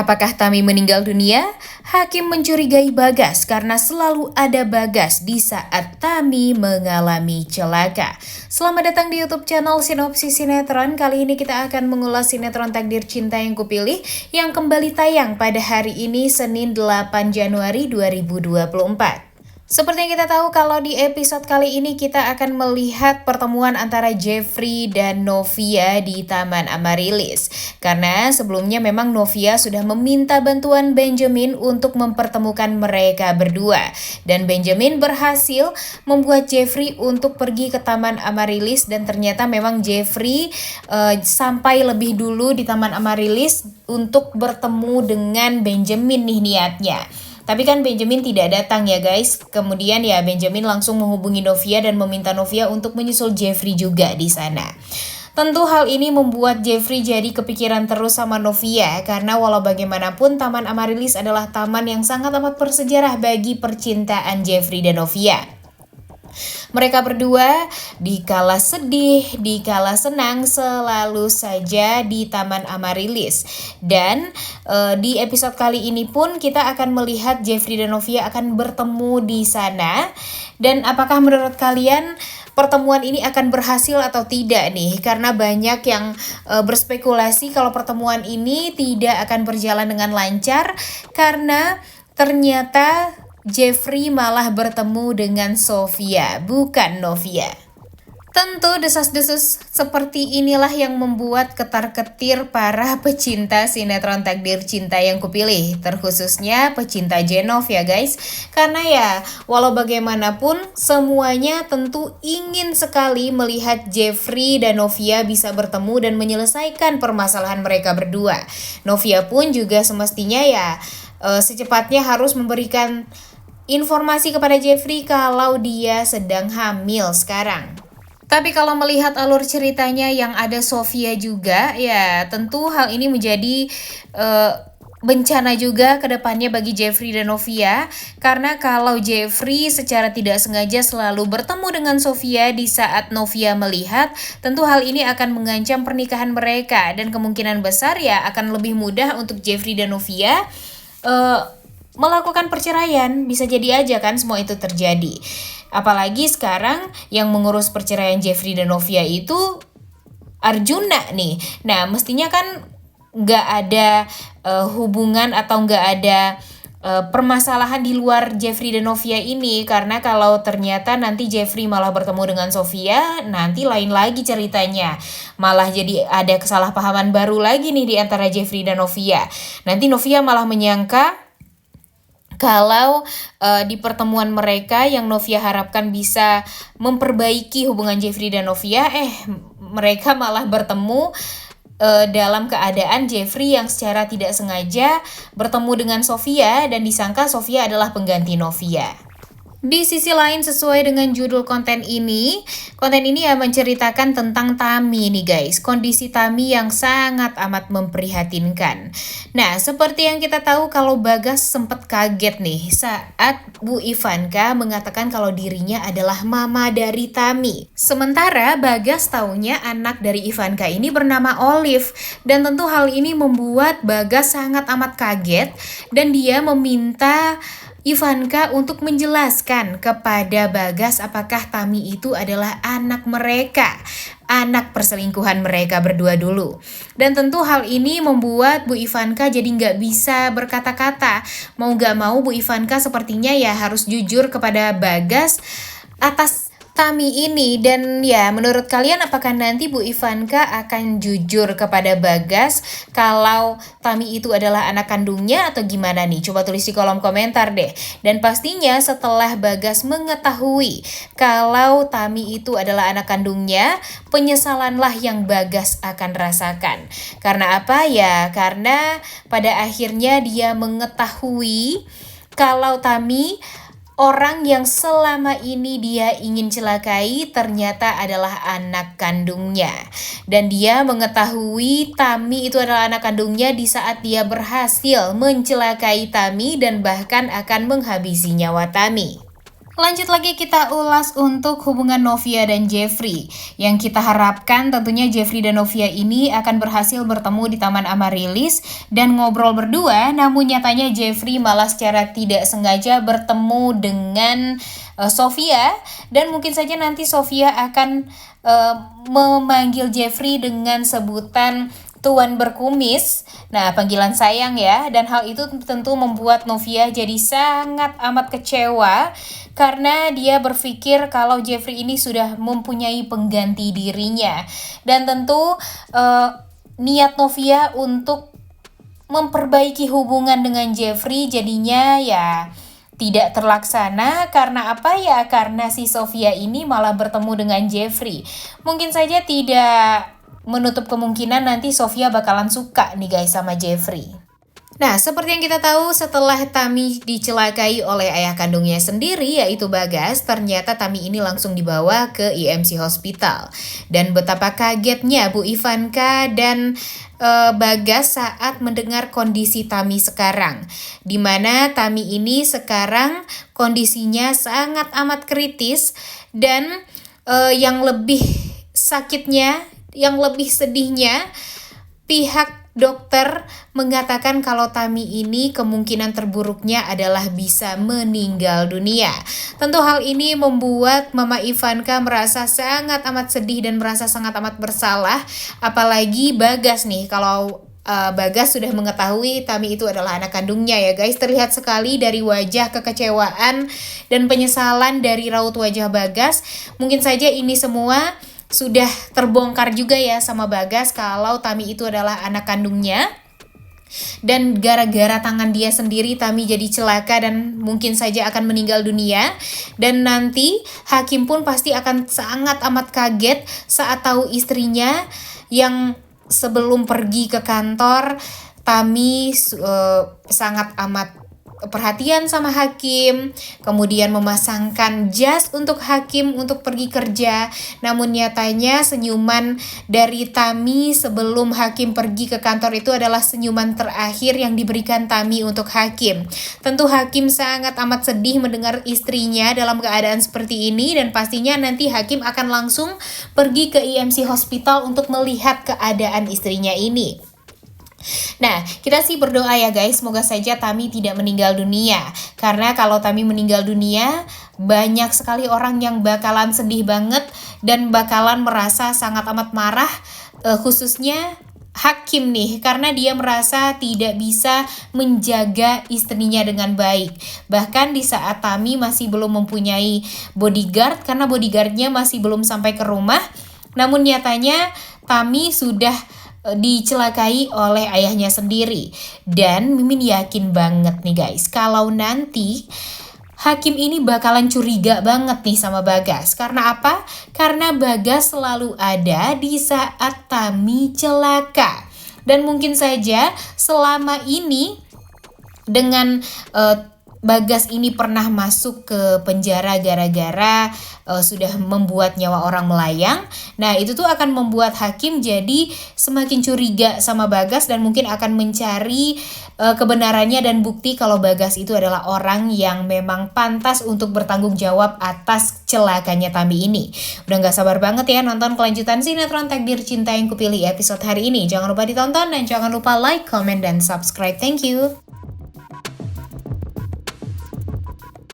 Apakah Tami meninggal dunia? Hakim mencurigai Bagas karena selalu ada Bagas di saat Tami mengalami celaka. Selamat datang di YouTube channel Sinopsis Sinetron. Kali ini kita akan mengulas sinetron Takdir Cinta Yang Kupilih yang kembali tayang pada hari ini Senin 8 Januari 2024. Seperti yang kita tahu, kalau di episode kali ini kita akan melihat pertemuan antara Jeffrey dan Novia di Taman Amarilis. Karena sebelumnya memang Novia sudah meminta bantuan Benjamin untuk mempertemukan mereka berdua. Dan Benjamin berhasil membuat Jeffrey untuk pergi ke Taman Amarilis, dan ternyata memang Jeffrey sampai lebih dulu di Taman Amarilis untuk bertemu dengan Benjamin nih niatnya. Tapi kan Benjamin tidak datang ya guys. Kemudian ya Benjamin langsung menghubungi Novia dan meminta Novia untuk menyusul Jeffrey juga di sana. Tentu hal ini membuat Jeffrey jadi kepikiran terus sama Novia, karena walau bagaimanapun Taman Amarilis adalah taman yang sangat amat bersejarah bagi percintaan Jeffrey dan Novia. Mereka berdua dikala sedih, dikala senang selalu saja di Taman Amarilis. Dan di episode kali ini pun kita akan melihat Jeffrey dan Novia akan bertemu di sana. Dan apakah menurut kalian pertemuan ini akan berhasil atau tidak nih? Karena banyak yang berspekulasi kalau pertemuan ini tidak akan berjalan dengan lancar karena ternyata Jeffrey malah bertemu dengan Sofia, bukan Novia. Tentu desas-desus seperti inilah yang membuat ketar-ketir para pecinta sinetron Takdir Cinta Yang Kupilih, terkhususnya pecinta Jenov ya guys. Karena ya, walau bagaimanapun semuanya tentu ingin sekali melihat Jeffrey dan Novia bisa bertemu dan menyelesaikan permasalahan mereka berdua. Novia pun juga semestinya ya secepatnya harus memberikan informasi kepada Jeffrey kalau dia sedang hamil sekarang. Tapi kalau melihat alur ceritanya yang ada Sofia juga, ya tentu hal ini menjadi bencana juga ke depannya bagi Jeffrey dan Novia. Karena kalau Jeffrey secara tidak sengaja selalu bertemu dengan Sofia di saat Novia melihat, tentu hal ini akan mengancam pernikahan mereka. Dan kemungkinan besar ya akan lebih mudah untuk Jeffrey dan Novia melakukan perceraian. Bisa jadi aja kan semua itu terjadi. Apalagi sekarang yang mengurus perceraian Jeffrey dan Novia itu Arjuna nih. Nah mestinya kan nggak ada hubungan atau nggak ada permasalahan di luar Jeffrey dan Novia ini. Karena kalau ternyata nanti Jeffrey malah bertemu dengan Sofia, nanti lain lagi ceritanya. Malah jadi ada kesalahpahaman baru lagi nih di antara Jeffrey dan Novia. Nanti Novia malah menyangka kalau di pertemuan mereka yang Novia harapkan bisa memperbaiki hubungan Jeffrey dan Novia, mereka malah bertemu dalam keadaan Jeffrey yang secara tidak sengaja bertemu dengan Sofia dan disangka Sofia adalah pengganti Novia. Di sisi lain, sesuai dengan judul konten ini ya menceritakan tentang Tami nih guys. Kondisi Tami yang sangat amat memprihatinkan. Nah, seperti yang kita tahu kalau Bagas sempat kaget nih saat Bu Ivanka mengatakan kalau dirinya adalah mama dari Tami. Sementara Bagas taunya anak dari Ivanka ini bernama Olive. Dan tentu hal ini membuat Bagas sangat amat kaget dan dia meminta Ivanka untuk menjelaskan kepada Bagas apakah Tami itu adalah anak mereka, anak perselingkuhan mereka berdua dulu. Dan tentu hal ini membuat Bu Ivanka jadi nggak bisa berkata-kata. Mau nggak mau Bu Ivanka sepertinya ya harus jujur kepada Bagas atas Tami ini. Dan ya menurut kalian apakah nanti Bu Ivanka akan jujur kepada Bagas kalau Tami itu adalah anak kandungnya atau gimana nih? Coba tulis di kolom komentar deh. Dan pastinya setelah Bagas mengetahui kalau Tami itu adalah anak kandungnya, penyesalanlah yang Bagas akan rasakan. Karena apa ya? Karena pada akhirnya dia mengetahui kalau Tami, orang yang selama ini dia ingin celakai, ternyata adalah anak kandungnya. Dan dia mengetahui Tami itu adalah anak kandungnya di saat dia berhasil mencelakai Tami dan bahkan akan menghabisi nyawa Tami. Lanjut lagi kita ulas untuk hubungan Novia dan Jeffrey. Yang kita harapkan tentunya Jeffrey dan Novia ini akan berhasil bertemu di Taman Amaryllis dan ngobrol berdua. Namun nyatanya Jeffrey malah secara tidak sengaja bertemu dengan Sofia. Dan mungkin saja nanti Sofia akan memanggil Jeffrey dengan sebutan Tuan Berkumis. Nah, panggilan sayang ya. Dan hal itu tentu membuat Novia jadi sangat amat kecewa karena dia berpikir kalau Jeffrey ini sudah mempunyai pengganti dirinya. Dan tentu niat Novia untuk memperbaiki hubungan dengan Jeffrey jadinya ya tidak terlaksana. Karena apa ya? Karena si Sofia ini malah bertemu dengan Jeffrey. Mungkin saja tidak menutup kemungkinan nanti Sofia bakalan suka nih guys sama Jeffrey. Nah, seperti yang kita tahu setelah Tami dicelakai oleh ayah kandungnya sendiri yaitu Bagas, ternyata Tami ini langsung dibawa ke IMC Hospital. Dan betapa kagetnya Bu Ivanka dan Bagas saat mendengar kondisi Tami sekarang. Dimana Tami ini sekarang kondisinya sangat amat kritis dan yang lebih sakitnya, yang lebih sedihnya, pihak dokter mengatakan kalau Tami ini kemungkinan terburuknya adalah bisa meninggal dunia. Tentu hal ini membuat Mama Ivanka merasa sangat amat sedih dan merasa sangat amat bersalah. Apalagi Bagas nih, kalau Bagas sudah mengetahui Tami itu adalah anak kandungnya ya guys. Terlihat sekali dari wajah kekecewaan dan penyesalan dari raut wajah Bagas. Mungkin saja ini semua sudah terbongkar juga ya sama Bagas kalau Tami itu adalah anak kandungnya. Dan gara-gara tangan dia sendiri Tami jadi celaka dan mungkin saja akan meninggal dunia. Dan nanti hakim pun pasti akan sangat amat kaget saat tahu istrinya yang sebelum pergi ke kantor Tami sangat amat perhatian sama hakim, kemudian memasangkan jas untuk hakim untuk pergi kerja. Namun nyatanya senyuman dari Tami sebelum hakim pergi ke kantor itu adalah senyuman terakhir yang diberikan Tami untuk hakim. Tentu hakim sangat amat sedih mendengar istrinya dalam keadaan seperti ini dan pastinya nanti hakim akan langsung pergi ke IMC Hospital untuk melihat keadaan istrinya ini. Nah, kita sih berdoa ya guys, semoga saja Tami tidak meninggal dunia. Karena kalau Tami meninggal dunia, banyak sekali orang yang bakalan sedih banget dan bakalan merasa sangat amat marah, khususnya hakim nih, karena dia merasa tidak bisa menjaga istrinya dengan baik. Bahkan di saat Tami masih belum mempunyai bodyguard, karena bodyguardnya masih belum sampai ke rumah, namun nyatanya Tami sudah dicelakai oleh ayahnya sendiri. Dan Mimin yakin banget nih guys, kalau nanti hakim ini bakalan curiga banget nih sama Bagas. Karena apa? Karena Bagas selalu ada di saat Tami celaka. Dan mungkin saja selama ini dengan Bagas ini pernah masuk ke penjara gara-gara sudah membuat nyawa orang melayang. Nah, itu tuh akan membuat hakim jadi semakin curiga sama Bagas dan mungkin akan mencari kebenarannya dan bukti kalau Bagas itu adalah orang yang memang pantas untuk bertanggung jawab atas celakanya Tami ini. Udah gak sabar banget ya nonton kelanjutan sinetron Takdir Cinta yang Kupilih episode hari ini. Jangan lupa ditonton dan jangan lupa like, comment, dan subscribe. Thank you.